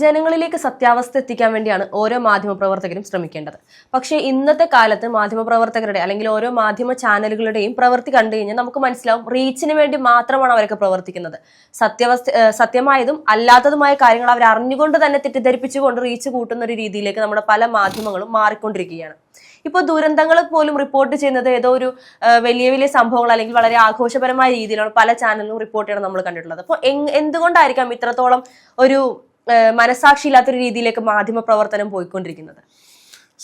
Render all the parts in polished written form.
ജനങ്ങളിലേക്ക് സത്യാവസ്ഥ എത്തിക്കാൻ വേണ്ടിയാണ് ഓരോ മാധ്യമപ്രവർത്തകരും ശ്രമിക്കേണ്ടത്. പക്ഷേ ഇന്നത്തെ കാലത്ത് മാധ്യമപ്രവർത്തകരുടെ അല്ലെങ്കിൽ ഓരോ മാധ്യമ ചാനലുകളുടെയും പ്രവൃത്തി കണ്ടു കഴിഞ്ഞാൽ നമുക്ക് മനസ്സിലാവും റീച്ചിന് വേണ്ടി മാത്രമാണ് അവരൊക്കെ പ്രവർത്തിക്കുന്നത്. സത്യമായതും അല്ലാത്തതുമായ കാര്യങ്ങൾ അവർ അറിഞ്ഞുകൊണ്ട് തന്നെ തെറ്റിദ്ധരിപ്പിച്ചുകൊണ്ട് റീച്ച് കൂട്ടുന്ന ഒരു രീതിയിലേക്ക് നമ്മുടെ പല മാധ്യമങ്ങളും മാറിക്കൊണ്ടിരിക്കുകയാണ്. ഇപ്പോൾ ദുരന്തങ്ങൾ പോലും റിപ്പോർട്ട് ചെയ്യുന്നത് ഏതോ ഒരു വലിയ വലിയ സംഭവങ്ങൾ അല്ലെങ്കിൽ വളരെ ആഘോഷപരമായ രീതിയിലാണ് പല ചാനലിലും റിപ്പോർട്ട് ചെയ്യണം നമ്മൾ കണ്ടിട്ടുള്ളത്. അപ്പോൾ എന്തുകൊണ്ടായിരിക്കാം ഇത്രത്തോളം ഒരു മനസാക്ഷി ഇല്ലാത്തൊരു രീതിയിലേക്ക് മാധ്യമ പ്രവർത്തനം പോയിക്കൊണ്ടിരിക്കുന്നത്?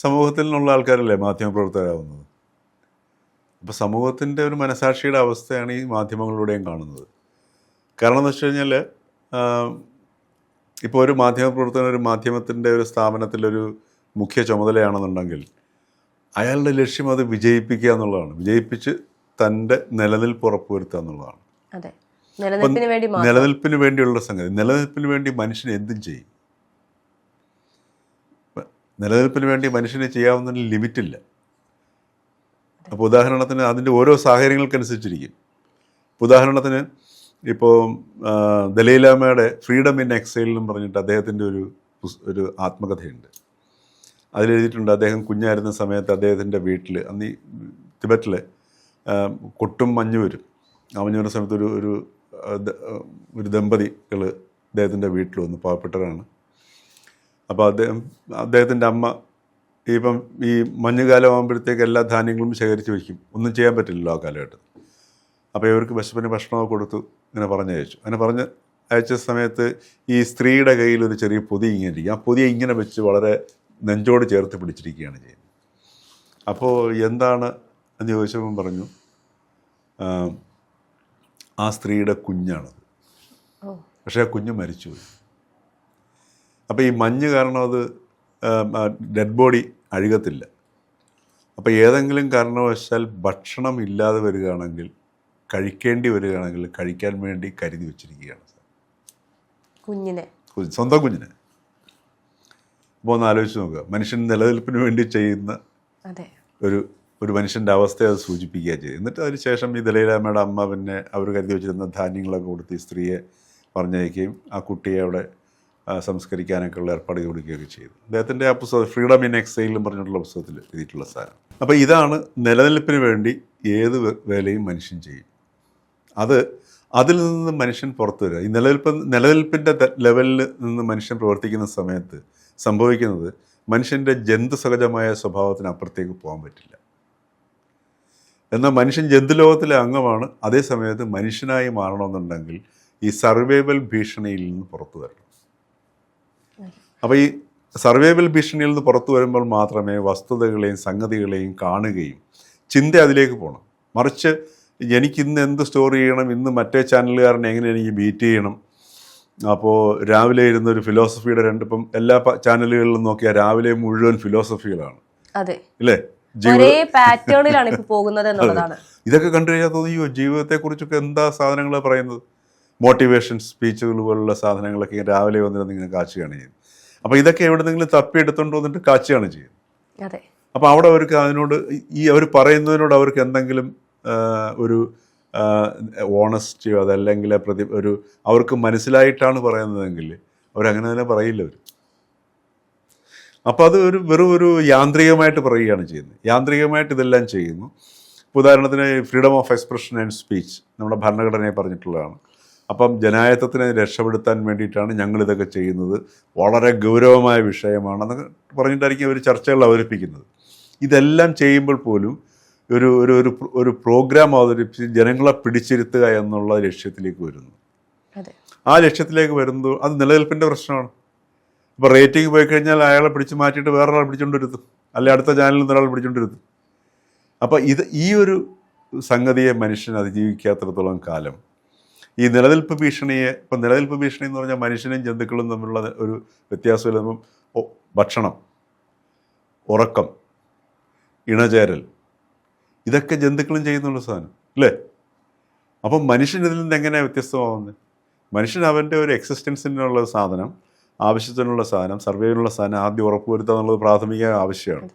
സമൂഹത്തിൽ നിന്നുള്ള ആൾക്കാരല്ലേ മാധ്യമപ്രവർത്തകരാകുന്നത്. അപ്പോൾ സമൂഹത്തിൻ്റെ ഒരു മനസാക്ഷിയുടെ അവസ്ഥയാണ് ഈ മാധ്യമങ്ങളിലൂടെയും കാണുന്നത്. കാരണം എന്ന് വെച്ച് കഴിഞ്ഞാൽ ഇപ്പോൾ ഒരു മാധ്യമപ്രവർത്തകൻ ഒരു മാധ്യമത്തിൻ്റെ ഒരു സ്ഥാപനത്തിലൊരു മുഖ്യ ചുമതലയാണെന്നുണ്ടെങ്കിൽ അയാളുടെ ലക്ഷ്യം അത് വിജയിപ്പിക്കുക എന്നുള്ളതാണ്. വിജയിപ്പിച്ച് തൻ്റെ നിലനിൽപ്പ് ഉറപ്പുവരുത്തുക എന്നുള്ളതാണ്. അതെ, നിലനിൽപ്പിന് വേണ്ടിയുള്ള സംഗതി. നിലനിൽപ്പിന് വേണ്ടി മനുഷ്യൻ എന്തും ചെയ്യും. നിലനിൽപ്പിന് വേണ്ടി മനുഷ്യന് ചെയ്യാവുന്നതിന് ലിമിറ്റില്ല. അപ്പോൾ ഉദാഹരണത്തിന് അതിൻ്റെ ഓരോ സാഹചര്യങ്ങൾക്കനുസരിച്ചിരിക്കും. ഉദാഹരണത്തിന് ഇപ്പോൾ ദലൈലാമയുടെ ഫ്രീഡം ഇൻ എക്സൈൽ എന്നും പറഞ്ഞിട്ട് അദ്ദേഹത്തിൻ്റെ ഒരു ആത്മകഥയുണ്ട്. അതിലെഴുതിയിട്ടുണ്ട്, അദ്ദേഹം കുഞ്ഞായിരുന്ന സമയത്ത് അദ്ദേഹത്തിൻ്റെ വീട്ടിൽ അന്ന് ഈ തിബറ്റിൽ കൊട്ടും മഞ്ഞ് വരും. ആ മഞ്ഞ് വരുന്ന സമയത്ത് ഒരു ദമ്പതികൾ അദ്ദേഹത്തിൻ്റെ വീട്ടിൽ വന്നു, പാവപ്പെട്ടവരാണ്. അപ്പോൾ അദ്ദേഹത്തിൻ്റെ അമ്മ ഇപ്പം ഈ മഞ്ഞുകാലം ആകുമ്പോഴത്തേക്ക് എല്ലാ ധാന്യങ്ങളും ശേഖരിച്ച് വയ്ക്കും. ഒന്നും ചെയ്യാൻ പറ്റില്ലല്ലോ ആ കാലഘട്ടത്തിൽ. അപ്പോൾ ഇവർക്ക് വിശപ്പിന് ഭക്ഷണമൊക്കെ കൊടുത്തു ഇങ്ങനെ പറഞ്ഞയച്ചു. അങ്ങനെ അയച്ച സമയത്ത് ഈ സ്ത്രീയുടെ കയ്യിൽ ഒരു ചെറിയ പൊതി ഇങ്ങനെ ഇരിക്കും. ആ പൊതിയെ ഇങ്ങനെ വെച്ച് വളരെ നെഞ്ചോട് ചേർത്ത് പിടിച്ചിരിക്കുകയാണ് ചെയ്യുന്നത്. അപ്പോൾ എന്താണ് എന്ന് ചോദിച്ചപ്പം പറഞ്ഞു, ആ സ്ത്രീയുടെ കുഞ്ഞാണത്. പക്ഷേ ആ കുഞ്ഞ് മരിച്ചുപോയി. അപ്പോൾ ഈ മഞ്ഞ് കാരണം അത് ഡെഡ് ബോഡി അഴുകത്തില്ല. അപ്പോൾ ഏതെങ്കിലും കാരണവശാൽ ഭക്ഷണം ഇല്ലാതെ വരികയാണെങ്കിൽ, കഴിക്കേണ്ടി വരികയാണെങ്കിൽ കഴിക്കാൻ വേണ്ടി കരുതി വെച്ചിരിക്കുകയാണ് സ്വന്തം കുഞ്ഞിനെ. അപ്പോൾ ഒന്ന് ആലോചിച്ച് നോക്കുക, മനുഷ്യൻ നിലനിൽപ്പിന് വേണ്ടി ചെയ്യുന്ന ഒരു മനുഷ്യൻ്റെ അവസ്ഥയെ അത് സൂചിപ്പിക്കുക ചെയ്യും. എന്നിട്ട് അതിന് ശേഷം ഈ ദലൈലാമയുടെ അമ്മ പിന്നെ അവർ കരുതി വെച്ചിരുന്ന ധാന്യങ്ങളൊക്കെ കൊടുത്ത് ഈ സ്ത്രീയെ പറഞ്ഞയക്കുകയും ആ കുട്ടിയെ അവിടെ സംസ്കരിക്കാനൊക്കെ ഉള്ള ഏർപ്പാട് കൊടുക്കുകയൊക്കെ ചെയ്തു. അദ്ദേഹത്തിൻ്റെ ആ പുസ്തകം ഫ്രീഡം ഇൻ എക്സൈലും പറഞ്ഞിട്ടുള്ള പുസ്തകത്തിൽ എഴുതിയിട്ടുള്ള സാധനം. അപ്പോൾ ഇതാണ് നിലനിൽപ്പിന് വേണ്ടി ഏത് വേലയും മനുഷ്യൻ ചെയ്യും. അതിൽ നിന്ന് മനുഷ്യൻ പുറത്തു വരിക. ഈ നിലനിൽപ്പിൻ്റെ ലെവലിൽ നിന്ന് മനുഷ്യൻ പ്രവർത്തിക്കുന്ന സമയത്ത് സംഭവിക്കുന്നത് മനുഷ്യൻ്റെ ജന്തുസഹജമായ സ്വഭാവത്തിന് അപ്പുറത്തേക്ക് പോകാൻ പറ്റില്ല. എന്നാൽ മനുഷ്യൻ ജന്തുലോകത്തിലെ അംഗമാണ്. അതേ സമയത്ത് മനുഷ്യനായി മാറണമെന്നുണ്ടെങ്കിൽ ഈ സർവൈവൽ ഭീഷണിയിൽ നിന്ന് പുറത്തു വരണം. അപ്പോൾ ഈ സർവൈവൽ ഭീഷണിയിൽ നിന്ന് പുറത്തു വരുമ്പോൾ മാത്രമേ വസ്തുതകളെയും സംഗതികളെയും കാണുകയും ചിന്ത അതിലേക്ക് പോകണം. മറിച്ച് എനിക്കിന്ന് എന്ത് സ്റ്റോറി ചെയ്യണം, ഇന്ന് മറ്റേ ചാനലുകാരനെ എങ്ങനെ എനിക്ക് ബീറ്റ് ചെയ്യണം. അപ്പോൾ രാവിലെ ഇരുന്നൊരു ഫിലോസഫിയുടെ ഇപ്പം എല്ലാ ചാനലുകളിലും നോക്കിയാൽ രാവിലെ മുഴുവൻ ഫിലോസഫികളാണ്. അല്ലേ? ഇതൊക്കെ കണ്ടു കഴിഞ്ഞാൽ തോന്നിയോ ജീവിതത്തെക്കുറിച്ചൊക്കെ എന്താ സാധനങ്ങൾ പറയുന്നത്. മോട്ടിവേഷൻ സ്പീച്ചുകൾ പോലുള്ള സാധനങ്ങളൊക്കെ രാവിലെ വന്നിരുന്ന് ഇങ്ങനെ കാച്ചുകയാണ് ചെയ്യുന്നത്. അപ്പോൾ ഇതൊക്കെ എവിടെന്നെങ്കിലും തപ്പിയെടുത്തോണ്ട് വന്നിട്ട് കാച്ചുകയാണ് ചെയ്യുന്നത്. അപ്പോൾ അവിടെ അവർക്ക് അതിനോട് അവർ പറയുന്നതിനോട് അവർക്ക് എന്തെങ്കിലും ഒരു ഓണസ്റ്റിയോ അതല്ലെങ്കിൽ അവർക്ക് മനസ്സിലായിട്ടാണ് പറയുന്നതെങ്കിൽ അവരങ്ങനെ തന്നെ പറയില്ല. അപ്പോൾ അത് വെറും ഒരു യാന്ത്രികമായിട്ട് പറയുകയാണ് ചെയ്യുന്നത്. യാന്ത്രികമായിട്ട് ഇതെല്ലാം ചെയ്യുന്നു. ഉദാഹരണത്തിന് freedom of expression and speech നമ്മുടെ ഭരണഘടനയെ പറഞ്ഞിട്ടുള്ളതാണ്. അപ്പം ജനായത്തത്തിനെ രക്ഷപ്പെടുത്താൻ വേണ്ടിയിട്ടാണ് ഞങ്ങളിതൊക്കെ ചെയ്യുന്നത്, വളരെ ഗൗരവമായ വിഷയമാണെന്നൊക്കെ പറഞ്ഞിട്ടായിരിക്കും അവർ ചർച്ചകൾ അവതരിപ്പിക്കുന്നത്. ഇതെല്ലാം ചെയ്യുമ്പോൾ പോലും ഒരു പ്രോഗ്രാം അവതരിപ്പിച്ച് ജനങ്ങളെ പിടിച്ചിരുത്തുക എന്നുള്ള ലക്ഷ്യത്തിലേക്ക് വരുന്നു. ആ ലക്ഷ്യത്തിലേക്ക് വരുമ്പോൾ അത് നിലനിൽപ്പിൻ്റെ പ്രശ്നമാണ്. ഇപ്പോൾ റേറ്റിംഗ് പോയി കഴിഞ്ഞാൽ അയാളെ പിടിച്ച് മാറ്റിയിട്ട് വേറൊരാളെ പിടിച്ചുകൊണ്ടിരുത്തും, അല്ലെങ്കിൽ അടുത്ത ചാനലിൽ നിന്ന് ഒരാൾ പിടിച്ചുകൊണ്ടിരുത്തും. അപ്പോൾ ഈ ഒരു സംഗതിയെ മനുഷ്യൻ അതിജീവിക്കാത്തിടത്തോളം കാലം ഈ നിലനിൽപ്പ് ഭീഷണി എന്ന് പറഞ്ഞാൽ മനുഷ്യനും ജന്തുക്കളും തമ്മിലുള്ള ഒരു വ്യത്യാസമില്ല. ഭക്ഷണം, ഉറക്കം, ഇണചേരൽ, ഇതൊക്കെ ജന്തുക്കളും ചെയ്യുന്നുള്ള സാധനം അല്ലേ? അപ്പം മനുഷ്യൻ ഇതിൽ നിന്ന് എങ്ങനെയാണ് വ്യത്യസ്തമാവുന്നത്? മനുഷ്യൻ അവൻ്റെ ഒരു എക്സിസ്റ്റൻസിനുള്ള സാധനം, ആവശ്യത്തിനുള്ള സാധനം, സർവൈവിനുള്ള സാധനം ആദ്യം ഉറപ്പുവരുത്തുക എന്നുള്ളത് പ്രാഥമിക ആവശ്യമാണ്.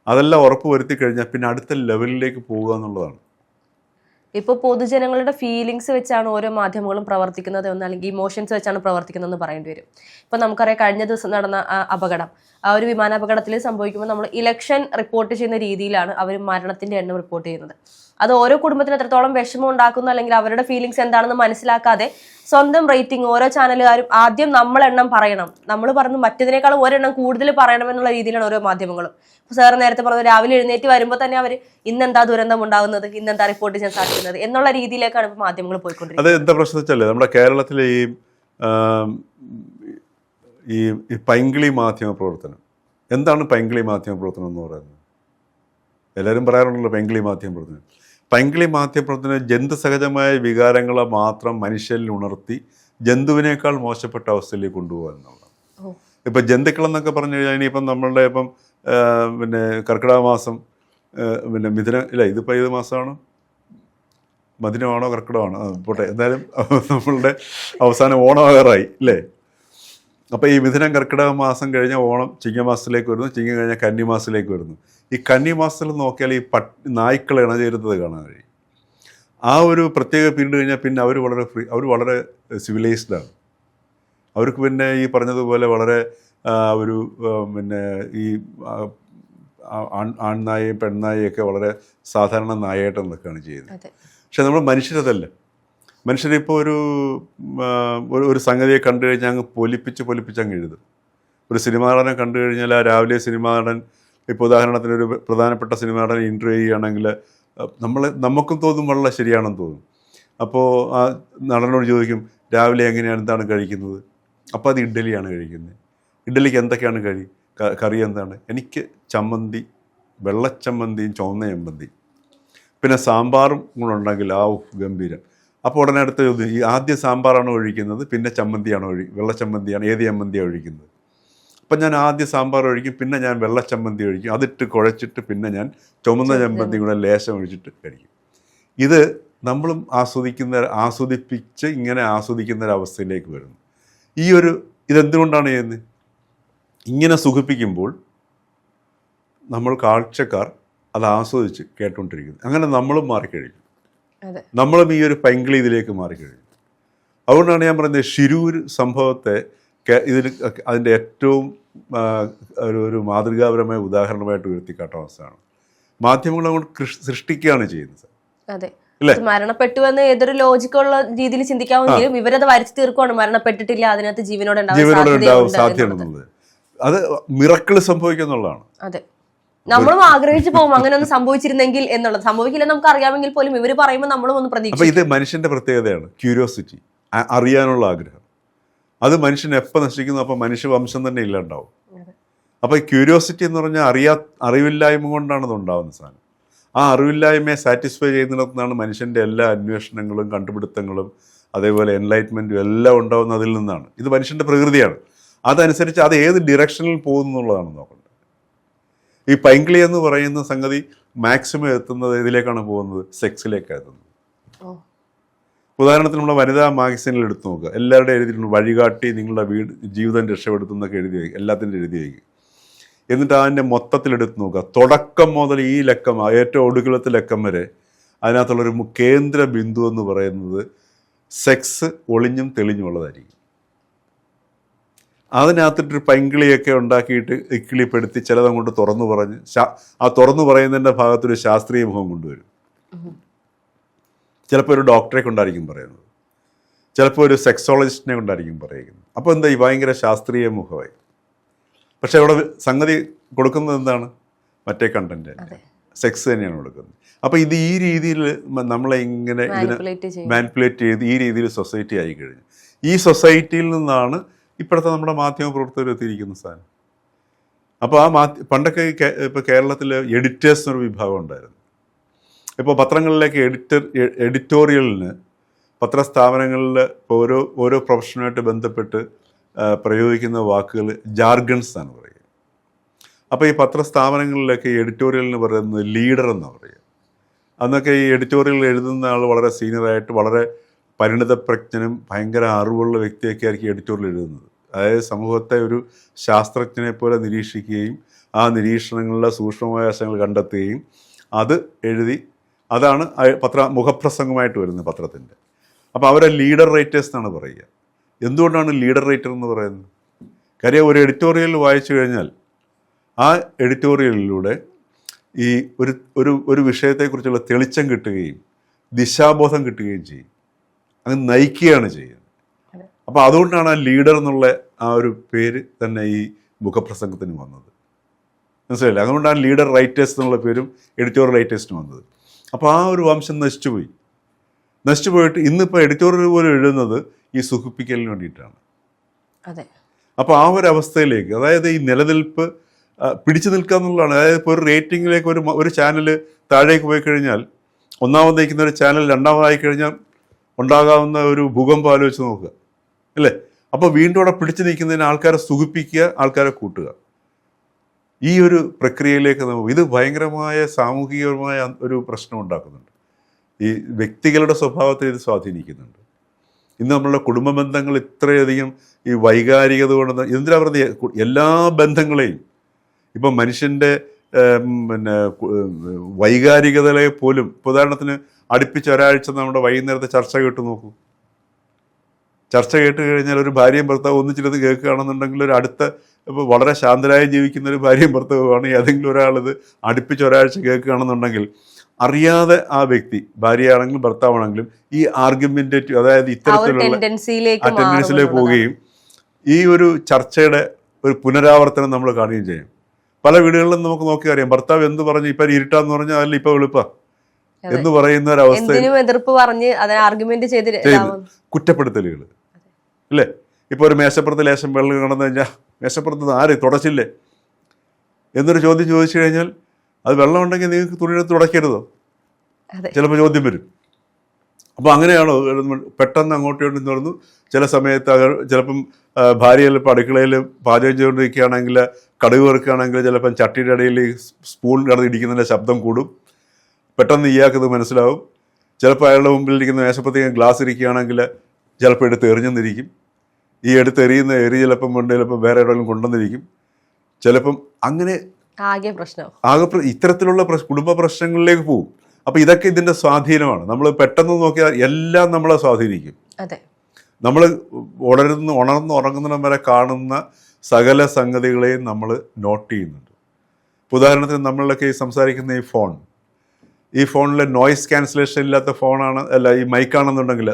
അതെല്ലാം ഉറപ്പ് വരുത്തി കഴിഞ്ഞാൽ പിന്നെ അടുത്ത ലെവലിലേക്ക് പോകുക എന്നുള്ളതാണ്. ഇപ്പോൾ പൊതുജനങ്ങളുടെ ഫീലിങ്സ് വെച്ചാണ് ഓരോ മാധ്യമങ്ങളും പ്രവർത്തിക്കുന്നത് എന്ന്, അല്ലെങ്കിൽ ഇമോഷൻസ് വെച്ചാണ് പ്രവർത്തിക്കുന്നതെന്ന് പറയേണ്ടി വരും. ഇപ്പൊ നമുക്കറിയാം, കഴിഞ്ഞ ദിവസം നടന്ന അപകടം, ആ ഒരു വിമാനാപകടത്തിൽ സംഭവിക്കുമ്പോൾ നമ്മൾ ഇലക്ഷൻ റിപ്പോർട്ട് ചെയ്യുന്ന രീതിയിലാണ് അവർ മരണത്തിന്റെ എണ്ണം റിപ്പോർട്ട് ചെയ്യുന്നത്. അത് ഓരോ കുടുംബത്തിന് എത്രത്തോളം വിഷമം ഉണ്ടാക്കുന്നു, അല്ലെങ്കിൽ അവരുടെ ഫീലിങ്സ് എന്താണെന്ന് മനസ്സിലാക്കാതെ സ്വന്തം റേറ്റിംഗ് ഓരോ ചാനലുകാരും ആദ്യം നമ്മളെണ്ണം പറയണം, നമ്മൾ പറഞ്ഞു മറ്റതിനേക്കാളും ഒരെണ്ണം കൂടുതൽ പറയണമെന്നുള്ള രീതിയിലാണ് ഓരോ മാധ്യമങ്ങളും. സാർ നേരത്തെ പറഞ്ഞു, രാവിലെ എഴുന്നേറ്റ് വരുമ്പോൾ തന്നെ അവർ ഇന്നെന്താ ദുരന്തം ഉണ്ടാകുന്നത്, ഇന്നെന്താ റിപ്പോർട്ട് ചെയ്യാൻ സാധിക്കുന്നത് എന്നുള്ള രീതിയിലേക്കാണ് ഇപ്പോൾ മാധ്യമങ്ങൾ പോയിക്കൊണ്ടിരിക്കുന്നത്. അത് എന്താ പ്രശ്നം വെച്ചല്ലേ, നമ്മുടെ കേരളത്തിലെ ഈ പൈങ്കിളി മാധ്യമ പ്രവർത്തനം, എന്താണ് പൈങ്കിളി മാധ്യമ പ്രവർത്തനം എന്ന് പറയുന്നത്? എല്ലാവരും പറയാറുണ്ടല്ലോ പൈങ്കിളി മാധ്യമ പ്രവർത്തനം. പൈങ്കിളി മാധ്യമ പ്രവർത്തനം ജന്തുസഹജമായ വികാരങ്ങളെ മാത്രം മനുഷ്യരിൽ ഉണർത്തി ജന്തുവിനേക്കാൾ മോശപ്പെട്ട അവസ്ഥയിലേക്ക് കൊണ്ടുപോകുക എന്നുള്ളതാണ്. ഇപ്പം ജന്തുക്കളെന്നൊക്കെ പറഞ്ഞു കഴിഞ്ഞാൽ ഇനിയിപ്പം നമ്മളുടെ ഇപ്പം പിന്നെ കർക്കിടക മാസം, പിന്നെ മിഥുനം, ഇല്ല ഇതിപ്പോൾ ഏത് മാസമാണ്, മദിനമാണോ കർക്കിടകമാണോ, പോട്ടെ, എന്തായാലും നമ്മളുടെ അവസാനം ഓണമാകാറായി അല്ലേ. അപ്പോൾ ഈ മിഥുനം കർക്കിടക മാസം കഴിഞ്ഞാൽ ഓണം ചിങ്ങമാസത്തിലേക്ക് വരുന്നു, ചിങ്ങം കഴിഞ്ഞാൽ കന്നിമാസത്തിലേക്ക് വരുന്നു. ഈ കന്നിമാസത്തിൽ നോക്കിയാൽ ഈ നായ്ക്കൾ ഇണചേരുന്നത് കാണാൻ കഴിയും. ആ ഒരു പ്രത്യേക പീരീഡ് കഴിഞ്ഞാൽ പിന്നെ അവർ വളരെ അവർ വളരെ സിവിലൈസ്ഡാണ്. അവർക്ക് പിന്നെ ഈ പറഞ്ഞതുപോലെ വളരെ ഒരു പിന്നെ ഈ ആൺനായയും പെൺനായയൊക്കെ വളരെ സാധാരണ നായായിട്ട് നിൽക്കുകയാണ് ചെയ്യുന്നത്. പക്ഷെ നമ്മൾ മനുഷ്യരതല്ല. മനുഷ്യരിപ്പോൾ ഒരു സംഗതിയെ കണ്ടു കഴിഞ്ഞാൽ അങ്ങ് പൊലിപ്പിച്ച് അങ്ങ് എഴുതും. ഒരു സിനിമാ നടനെ കണ്ടു കഴിഞ്ഞാൽ ആ രാവിലെ സിനിമാ നടൻ, ഇപ്പോൾ ഉദാഹരണത്തിന് ഒരു പ്രധാനപ്പെട്ട സിനിമാ നടൻ ഇൻ്റർവ്യൂ ചെയ്യുകയാണെങ്കിൽ നമുക്കും തോന്നും വളരെ ശരിയാണെന്ന് തോന്നും. അപ്പോൾ ആ നടനോട് ചോദിക്കും, രാവിലെ എങ്ങനെയാണ്, എന്താണ് കഴിക്കുന്നത്? അപ്പോൾ അത് ഇഡ്ഡലിയാണ് കഴിക്കുന്നത്. ഇഡ്ഡലിക്ക് എന്തൊക്കെയാണ് കറി എന്താണ്? എനിക്ക് ചമ്മന്തി, വെള്ളച്ചമ്മന്തിയും ചുവന്ന ചമ്മന്തിയും, പിന്നെ സാമ്പാറും കൂടെ ഉണ്ടെങ്കിൽ ഗംഭീരം. അപ്പോൾ ഉടനെ അടുത്ത ചോദ്യം, ഈ ആദ്യം സാമ്പാറാണോ ഒഴിക്കുന്നത്, പിന്നെ ചമ്മന്തിയാണോ വെള്ളച്ചമ്മന്തിയാണ്, ഏത് ചമ്മന്തിയാണ് ഒഴിക്കുന്നത്? അപ്പം ഞാൻ ആദ്യം സാമ്പാർ ഒഴിക്കും, പിന്നെ ഞാൻ വെള്ളച്ചമ്മന്തി ഒഴിക്കും, അതിട്ട് കുഴച്ചിട്ട് പിന്നെ ഞാൻ ചുമന്ന ചമ്മന്തി കൂടെ ലേശം ഒഴിച്ചിട്ട് കഴിക്കും. ഇത് നമ്മളും ആസ്വദിപ്പിച്ച് ഇങ്ങനെ ആസ്വദിക്കുന്ന ഒരവസ്ഥയിലേക്ക് വരുന്നു. ഇതെന്തുകൊണ്ടാണ് ചെയ്യുന്നത്? ഇങ്ങനെ സുഖിപ്പിക്കുമ്പോൾ നമ്മൾ കാഴ്ചക്കാർ അത് ആസ്വദിച്ച് കേട്ടുകൊണ്ടിരിക്കുന്നു. അങ്ങനെ നമ്മളും മാറിക്കഴിഞ്ഞു, നമ്മളും ഈ ഒരു പൈങ്കിളി ഇതിലേക്ക് മാറിക്കഴിഞ്ഞു. അതുകൊണ്ടാണ് ഞാൻ പറയുന്നത്, ഷിരൂർ സംഭവത്തെ അതിൻ്റെ ഏറ്റവും ഒരു മാതൃകാപരമായ ഉദാഹരണമായിട്ട് ഉയർത്തിക്കാട്ടാൻ അവസ്ഥയാണ്. മാധ്യമങ്ങൾ അങ്ങോട്ട് സൃഷ്ടിക്കുകയാണ് ചെയ്യുന്നത്. അതെ, മരണപ്പെട്ടുവെന്ന് ഏതൊരു ലോജിക്കുള്ള രീതിയിൽ ചിന്തിക്കാമെങ്കിലും ഇവരത് വരച്ചു തീർക്കുവാണ്, മരണപ്പെട്ടിട്ടില്ല, അതിനകത്ത് ജീവനോടെ ഉണ്ടാവും സാധ്യതയുള്ളത്. അത് മിറക്കിൾ സംഭവിക്കുന്നുള്ളതാണ്. അതെ, നമ്മളും ആഗ്രഹിച്ചു പോകും അങ്ങനെ ഒന്ന് സംഭവിച്ചിരുന്നെങ്കിൽ എന്നുള്ളത്. സംഭവിക്കില്ല നമുക്ക് അറിയാമെങ്കിൽ പോലും ഇവർ പറയുമ്പോൾ നമ്മളും ഒന്ന് പ്രതീക്ഷിക്കും. അപ്പോൾ ഇത് മനുഷ്യന്റെ പ്രത്യേകതയാണ്, ക്യൂരിയോസിറ്റി, അറിയാനുള്ള ആഗ്രഹം. അത് മനുഷ്യൻ എപ്പോൾ നശിക്കുന്നു അപ്പോൾ മനുഷ്യവംശം തന്നെ ഇല്ലാണ്ടാവും. അപ്പോൾ ഈ ക്യൂരിയോസിറ്റി എന്ന് പറഞ്ഞാൽ അറിവില്ലായ്മ കൊണ്ടാണ് ഇത് ഉണ്ടാകുന്ന സാധനം. ആ അറിവില്ലായ്മയെ സാറ്റിസ്ഫൈ ചെയ്യുന്നിടത്തുനിന്നാണ് മനുഷ്യൻ്റെ എല്ലാ അന്വേഷണങ്ങളും കണ്ടുപിടുത്തങ്ങളും അതേപോലെ എൻലൈറ്റ്മെൻറ്റും എല്ലാം ഉണ്ടാകുന്നത് അതിൽ നിന്നാണ്. ഇത് മനുഷ്യൻ്റെ പ്രകൃതിയാണ്. അതനുസരിച്ച് അത് ഏത് ഡിറക്ഷനിൽ പോകുന്നു എന്നുള്ളതാണ് നോക്കേണ്ടത്. ഈ പൈങ്കിളി എന്ന് പറയുന്ന സംഗതി മാക്സിമം എത്തുന്നത് ഇതിലേക്കാണ് പോകുന്നത്, സെക്സിലേക്കാണ് എത്തുന്നത്. ഉദാഹരണത്തിന് നമ്മുടെ വനിതാ മാഗസിനിൽ എടുത്തു നോക്കുക, എല്ലാവരുടെയും എഴുതിയിട്ടുണ്ട് വഴികാട്ടി നിങ്ങളുടെ ജീവിതം രക്ഷപ്പെടുത്തുന്നൊക്കെ എഴുതി വയ്ക്കും, എല്ലാത്തിൻ്റെ എഴുതി വയ്ക്കും. എന്നിട്ട് അതിൻ്റെ മൊത്തത്തിലെടുത്ത് നോക്കുക, തുടക്കം മുതൽ ഈ ലക്കം, ഏറ്റവും ഒടുക്കലത്തെ ലക്കം വരെ അതിനകത്തുള്ളൊരു കേന്ദ്ര ബിന്ദു എന്ന് പറയുന്നത് സെക്സ് ഒളിഞ്ഞും തെളിഞ്ഞുള്ളതായിരിക്കും. അതിനകത്തിട്ടൊരു പൈങ്കിളിയൊക്കെ ഉണ്ടാക്കിയിട്ട് ഇക്കിളിപ്പെടുത്തി ചിലതങ്ങോട്ട് തുറന്നു പറഞ്ഞ് ആ തുറന്നു പറയുന്നതിൻ്റെ ഭാഗത്തൊരു ശാസ്ത്രീയ മുഖം കൊണ്ടുവരും. ചിലപ്പോൾ ഒരു ഡോക്ടറെ കൊണ്ടായിരിക്കും പറയുന്നത്, ചിലപ്പോൾ ഒരു സെക്സോളജിസ്റ്റിനെ കൊണ്ടായിരിക്കും പറയുന്നത്. അപ്പോൾ എന്താ, ഈ ഭയങ്കര ശാസ്ത്രീയ മുഖമായി. പക്ഷെ അവിടെ സംഗതി കൊടുക്കുന്നത് എന്താണ്? മറ്റേ കണ്ടന്റ് തന്നെ, സെക്സ് തന്നെയാണ് കൊടുക്കുന്നത്. അപ്പോൾ ഇത് ഈ രീതിയിൽ നമ്മളെ ഇങ്ങനെ ഇതിനെ മാനിപ്പുലേറ്റ് ചെയ്ത് ഈ രീതിയിൽ സൊസൈറ്റി ആയി കഴിഞ്ഞു. ഈ സൊസൈറ്റിയിൽ നിന്നാണ് ഇപ്പോഴത്തെ നമ്മുടെ മാധ്യമ പ്രവർത്തകർ എത്തിയിരിക്കുന്ന സാധനം. അപ്പോൾ പണ്ടൊക്കെ ഇപ്പോൾ കേരളത്തിൽ എഡിറ്റേഴ്സ് എന്നൊരു വിഭാഗം ഉണ്ടായിരുന്നു. ഇപ്പോൾ പത്രങ്ങളിലേക്ക് എഡിറ്റോറിയലിന് പത്രസ്ഥാപനങ്ങളിൽ ഓരോ പ്രൊഫഷനുമായിട്ട് ബന്ധപ്പെട്ട് പ്രയോഗിക്കുന്ന വാക്കുകൾ ജാർഗൺസ് ആണ് പറയുക. അപ്പോൾ ഈ പത്രസ്ഥാപനങ്ങളിലൊക്കെ എഡിറ്റോറിയലിന് പറയുന്നത് ലീഡർ എന്നാണ് പറയുക. അന്നൊക്കെ ഈ എഡിറ്റോറിയൽ എഴുതുന്ന ആൾ വളരെ സീനിയറായിട്ട് വളരെ പരിണിതപ്രജ്ഞനും ഭയങ്കര അറിവുള്ള വ്യക്തിയൊക്കെ ആയിരിക്കും എഡിറ്റോറിയൽ എഴുതുന്നത്. അതായത് സമൂഹത്തെ ഒരു ശാസ്ത്രജ്ഞനെ പോലെ നിരീക്ഷിക്കുകയും ആ നിരീക്ഷണങ്ങളിലെ സൂക്ഷ്മമായ വശങ്ങൾ കണ്ടെത്തുകയും അത് എഴുതി അതാണ് മുഖപ്രസംഗമായിട്ട് വരുന്നത് പത്രത്തിൻ്റെ. അപ്പോൾ അവരെ ലീഡർ റൈറ്റേഴ്സ് എന്നാണ് പറയുക. എന്തുകൊണ്ടാണ് ലീഡർ റൈറ്റർ എന്ന് പറയുന്നത്? കാര്യം ഒരു എഡിറ്റോറിയൽ വായിച്ചു കഴിഞ്ഞാൽ ആ എഡിറ്റോറിയലിലൂടെ ഈ ഒരു വിഷയത്തെക്കുറിച്ചുള്ള തെളിച്ചം കിട്ടുകയും ദിശാബോധം കിട്ടുകയും ചെയ്യും, അങ്ങ് നയിക്കുകയാണ് ചെയ്യുന്നത്. അപ്പോൾ അതുകൊണ്ടാണ് ആ ലീഡർ എന്നുള്ള ആ ഒരു പേര് തന്നെ ഈ മുഖപ്രസംഗത്തിന് വന്നത്. മനസ്സിലായില്ലേ? അതുകൊണ്ടാണ് ലീഡർ റൈറ്റേഴ്സ് എന്നുള്ള പേരും എഡിറ്റോറിയൽ റൈറ്റേഴ്സിന് വന്നത്. അപ്പോൾ ആ ഒരു വംശം നശിച്ചു പോയിട്ട് ഇന്നിപ്പോൾ എഡിറ്റോറിയൽ പോലും എഴുതുന്നത് ഈ സുഖിപ്പിക്കലിന് വേണ്ടിയിട്ടാണ്. അതെ. അപ്പോൾ ആ ഒരു അവസ്ഥയിലേക്ക്, അതായത് ഈ നിലനിൽപ്പ് പിടിച്ചു നിൽക്കുക എന്നുള്ളതാണ്. അതായത് ഇപ്പോൾ ഒരു റേറ്റിങ്ങിലേക്ക് ഒരു ചാനൽ താഴേക്ക് പോയി കഴിഞ്ഞാൽ, ഒന്നാമത് നിൽക്കുന്ന ഒരു ചാനൽ രണ്ടാമതായി കഴിഞ്ഞാൽ ഉണ്ടാകാവുന്ന ഒരു ഭൂകമ്പം ആലോചിച്ച് നോക്കുക, അല്ലേ? അപ്പോൾ വീണ്ടും അവിടെ പിടിച്ചു നിൽക്കുന്നതിന് ആൾക്കാരെ സുഖിപ്പിക്കുക, ആൾക്കാരെ കൂട്ടുക, ഈ ഒരു പ്രക്രിയയിലേക്ക് ഇത് ഭയങ്കരമായ സാമൂഹികമായ ഒരു പ്രശ്നം ഉണ്ടാക്കുന്നുണ്ട്. ഈ വ്യക്തികളുടെ സ്വഭാവത്തെ ഇത് സ്വാധീനിക്കുന്നുണ്ട്. ഇന്ന് നമ്മളുടെ കുടുംബ ബന്ധങ്ങൾ ഇത്രയധികം ഈ വൈകാരികത കൊണ്ട് എന്തിനാ പറയുക, എല്ലാ ബന്ധങ്ങളെയും ഇപ്പം മനുഷ്യൻ്റെ വൈകാരികതയെ പോലും, ഉദാഹരണത്തിന് അടുപ്പിച്ച് ഒരാഴ്ച നമ്മുടെ വൈകുന്നേരത്തെ ചർച്ച കേട്ട് നോക്കൂ. ചർച്ച കേട്ട് കഴിഞ്ഞാൽ ഒരു ഭാര്യയും ഭർത്താവ് ഒന്നിച്ചിരുന്ന് കേൾക്കുകയാണെന്നുണ്ടെങ്കിൽ ഒരു അടുത്ത ഇപ്പോൾ വളരെ ശാന്തരായി ജീവിക്കുന്ന ഒരു ഭാര്യയും ഭർത്താവുമാണ് ഏതെങ്കിലും ഒരാളിത് അടുപ്പിച്ച് ഒരാഴ്ച കേൾക്കുകയാണെന്നുണ്ടെങ്കിൽ അറിയാതെ ആ വ്യക്തി, ഭാര്യയാണെങ്കിലും ഭർത്താവാണെങ്കിലും, ഈ ആർഗ്യുമെന്റേറ്റീവ്, അതായത് ഇത്തരത്തിലുള്ള ടെൻഡൻസിയിലേക്ക് പോവുകയും ഈ ഒരു ചർച്ചയുടെ ഒരു പുനരാവർത്തനം നമ്മൾ കാണുകയും ചെയ്യും. പല വീടുകളിലും നമുക്ക് നോക്കി അറിയാം, ഭർത്താവ് എന്ത് പറഞ്ഞു, ഇപ്പം ഇരുട്ടാന്ന് പറഞ്ഞാൽ അതല്ല ഇപ്പം വെളുപ്പാ എന്ന് പറയുന്ന ഒരവസ്ഥ, എതിർപ്പ് പറഞ്ഞ് ആർഗ്യുമെന്റ് ചെയ്ത് കുറ്റപ്പെടുത്തലുകൾ, അല്ലേ? ഇപ്പോൾ ഒരു മേശപ്പുറത്ത് ലേശം വെള്ളം കിടന്നു കഴിഞ്ഞാൽ മേശപ്പുറത്ത് ആര് തുടച്ചില്ലേ എന്നൊരു ചോദ്യം ചോദിച്ചു കഴിഞ്ഞാൽ, അത് വെള്ളം ഉണ്ടെങ്കിൽ നിങ്ങൾക്ക് തുണിയെടുത്ത് തുടയ്ക്കരുതോ? ചിലപ്പോൾ ചോദ്യം വരും. അപ്പോൾ അങ്ങനെയാണോ പെട്ടെന്ന് അങ്ങോട്ടും ഇങ്ങോട്ടും തുറന്നു. ചില സമയത്ത് ചിലപ്പം ഭാര്യ ചിലപ്പോൾ അടുക്കളയിൽ പാചകം ചെയ്തുകൊണ്ടിരിക്കുകയാണെങ്കിൽ, കടുക് വറുക്കുകയാണെങ്കിൽ ചിലപ്പം ചട്ടിയുടെ ഇടയിൽ സ്പൂൺ കിടന്ന് ഇടിക്കുന്നതിൻ്റെ ശബ്ദം കൂടും. പെട്ടെന്ന് ഇയാൾക്കത് മനസ്സിലാവും. ചിലപ്പോൾ അയാളുടെ മുമ്പിലിരിക്കുന്ന മേശപ്പുറത്തേക്ക് ഗ്ലാസ് ഇരിക്കുകയാണെങ്കിൽ ചിലപ്പോൾ എടുത്ത് എറിഞ്ഞെന്നിരിക്കും. ഈ എടുത്തെറിയുന്ന ചിലപ്പം കൊണ്ട് ചിലപ്പം വേറെ എവിടെയെങ്കിലും കൊണ്ടുവന്നിരിക്കും. ചിലപ്പം അങ്ങനെ ഇത്തരത്തിലുള്ള കുടുംബ പ്രശ്നങ്ങളിലേക്ക് പോകും. അപ്പോൾ ഇതൊക്കെ ഇതിൻ്റെ സ്വാധീനമാണ്. നമ്മൾ പെട്ടെന്ന് നോക്കിയാൽ എല്ലാം നമ്മളെ സ്വാധീനിക്കും. നമ്മൾ ഉണർന്നുറങ്ങുന്നിടം വരെ കാണുന്ന സകല സംഗതികളെയും നമ്മൾ നോട്ട് ചെയ്യുന്നുണ്ട്. ഉദാഹരണത്തിന് നമ്മളൊക്കെ ഈ സംസാരിക്കുന്ന ഈ ഫോണിൽ നോയിസ് ക്യാൻസലേഷൻ ഇല്ലാത്ത ഫോണാണ്, അല്ല ഈ മൈക്കാണെന്നുണ്ടെങ്കിൽ,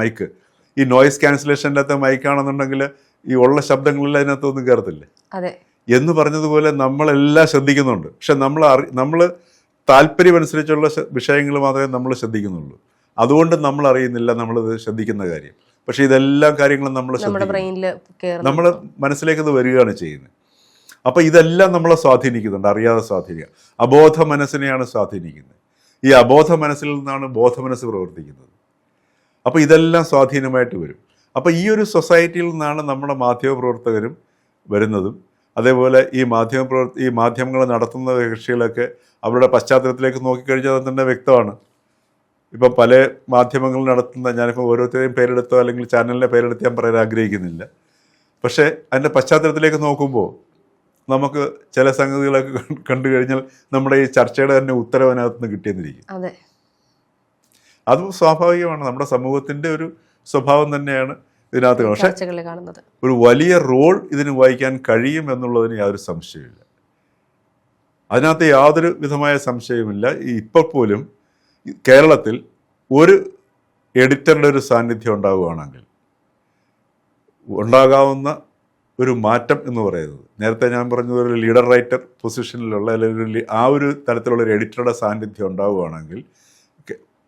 മൈക്ക്, ഈ നോയിസ് ക്യാൻസലേഷൻ ഇല്ലാത്ത മൈക്കാണെന്നുണ്ടെങ്കിൽ ഈ ഉള്ള ശബ്ദങ്ങളിൽ അതിനകത്തൊന്നും കയറത്തില്ലേ എന്ന് പറഞ്ഞതുപോലെ നമ്മളെല്ലാം ശ്രദ്ധിക്കുന്നുണ്ട്. പക്ഷെ നമ്മൾ താല്പര്യമനുസരിച്ചുള്ള വിഷയങ്ങൾ മാത്രമേ നമ്മൾ ശ്രദ്ധിക്കുന്നുള്ളൂ. അതുകൊണ്ട് നമ്മൾ അറിയുന്നില്ല നമ്മളിത് ശ്രദ്ധിക്കുന്ന കാര്യം. പക്ഷെ ഇതെല്ലാം കാര്യങ്ങളും നമ്മൾ മനസ്സിലേക്ക് ഇത് വരികയാണ് ചെയ്യുന്നത്. അപ്പോൾ ഇതെല്ലാം നമ്മളെ സ്വാധീനിക്കുന്നുണ്ട്, അറിയാതെ സ്വാധീനിക്കുക. അബോധ മനസ്സിനെയാണ് സ്വാധീനിക്കുന്നത്. ഈ അബോധ മനസ്സിൽ നിന്നാണ് ബോധമനസ്സ് പ്രവർത്തിക്കുന്നത്. അപ്പോൾ ഇതെല്ലാം സ്വാധീനമായിട്ട് വരും. അപ്പോൾ ഈ ഒരു സൊസൈറ്റിയിൽ നിന്നാണ് നമ്മുടെ മാധ്യമപ്രവർത്തകരും വരുന്നതും. അതേപോലെ ഈ മാധ്യമങ്ങൾ നടത്തുന്ന കക്ഷികളൊക്കെ അവരുടെ പശ്ചാത്തലത്തിലേക്ക് നോക്കിക്കഴിഞ്ഞാൽ അത് തന്നെ വ്യക്തമാണ്. ഇപ്പം പല മാധ്യമങ്ങൾ നടത്തുന്ന, ഞാനിപ്പോൾ ഓരോരുത്തരെയും പേരെടുത്തോ അല്ലെങ്കിൽ ചാനലിൻ്റെ പേരെടുത്ത് ഞാൻ പറയാൻ ആഗ്രഹിക്കുന്നില്ല, പക്ഷേ അതിൻ്റെ പശ്ചാത്തലത്തിലേക്ക് നോക്കുമ്പോൾ നമുക്ക് ചില സംഗതികളൊക്കെ കണ്ടു കഴിഞ്ഞാൽ നമ്മുടെ ഈ ചർച്ചയുടെ തന്നെ ഉത്തരവ് അതിനകത്ത് നിന്ന് കിട്ടിയെന്നിരിക്കും. അത് സ്വാഭാവികമാണ്, നമ്മുടെ സമൂഹത്തിൻ്റെ ഒരു സ്വഭാവം തന്നെയാണ് ഇതിനകത്ത്. പക്ഷേ ഒരു വലിയ റോൾ ഇതിന് വഹിക്കാൻ കഴിയും എന്നുള്ളതിന് യാതൊരു സംശയമില്ല. അതിനകത്ത് യാതൊരു വിധമായ സംശയമില്ല. ഇപ്പോൾ പോലും കേരളത്തിൽ ഒരു എഡിറ്ററുടെ ഒരു സാന്നിധ്യം ഉണ്ടാവുകയാണെങ്കിൽ ഉണ്ടാകാവുന്ന ഒരു മാറ്റം എന്ന് പറയുന്നത്, നേരത്തെ ഞാൻ പറഞ്ഞത് ഒരു ലീഡർ റൈറ്റർ പൊസിഷനിലുള്ള അല്ലെങ്കിൽ ആ ഒരു തരത്തിലുള്ള ഒരു എഡിറ്ററുടെ സാന്നിധ്യം ഉണ്ടാവുകയാണെങ്കിൽ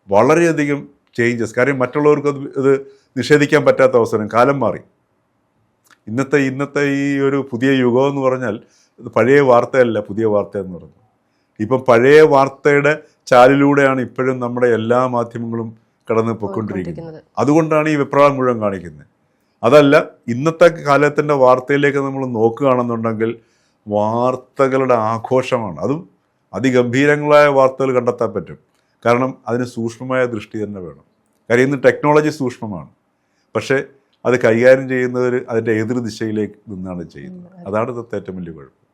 വളരെയധികം ചേഞ്ചസ്. കാര്യം മറ്റുള്ളവർക്ക് ഇത് നിഷേധിക്കാൻ പറ്റാത്ത അവസരം, കാലം മാറി. ഇന്നത്തെ ഈ ഒരു പുതിയ യുഗം എന്ന് പറഞ്ഞാൽ പഴയ വാർത്തയല്ല പുതിയ വാർത്ത എന്ന് പറയുന്നത്. ഇപ്പം പഴയ വാർത്തയുടെ ചാലിലൂടെയാണ് ഇപ്പോഴും നമ്മുടെ എല്ലാ മാധ്യമങ്ങളും കടന്ന് പോയിക്കൊണ്ടിരിക്കുന്നത്. അതുകൊണ്ടാണ് ഈ വെപ്രാളം മുഴുവൻ കാണിക്കുന്നത്. അതല്ല, ഇന്നത്തെ കാലത്തിൻ്റെ വാർത്തയിലേക്ക് നമ്മൾ നോക്കുകയാണെന്നുണ്ടെങ്കിൽ വാർത്തകളുടെ ആഘോഷമാണ്. അതും അതിഗംഭീരങ്ങളായ വാർത്തകൾ കണ്ടെത്താൻ പറ്റും. കാരണം അതിന് സൂക്ഷ്മമായ ദൃഷ്ടി തന്നെ വേണം. കാര്യം ഇന്ന് ടെക്നോളജി സൂക്ഷ്മമാണ്, പക്ഷേ അത് കൈകാര്യം ചെയ്യുന്നവർ അതിൻ്റെ എതിർ ദിശയിലേക്ക് നിന്നാണ് ചെയ്യുന്നത്. അതാണ് ഇന്നത്തെ ഏറ്റവും വലിയ കുഴപ്പം.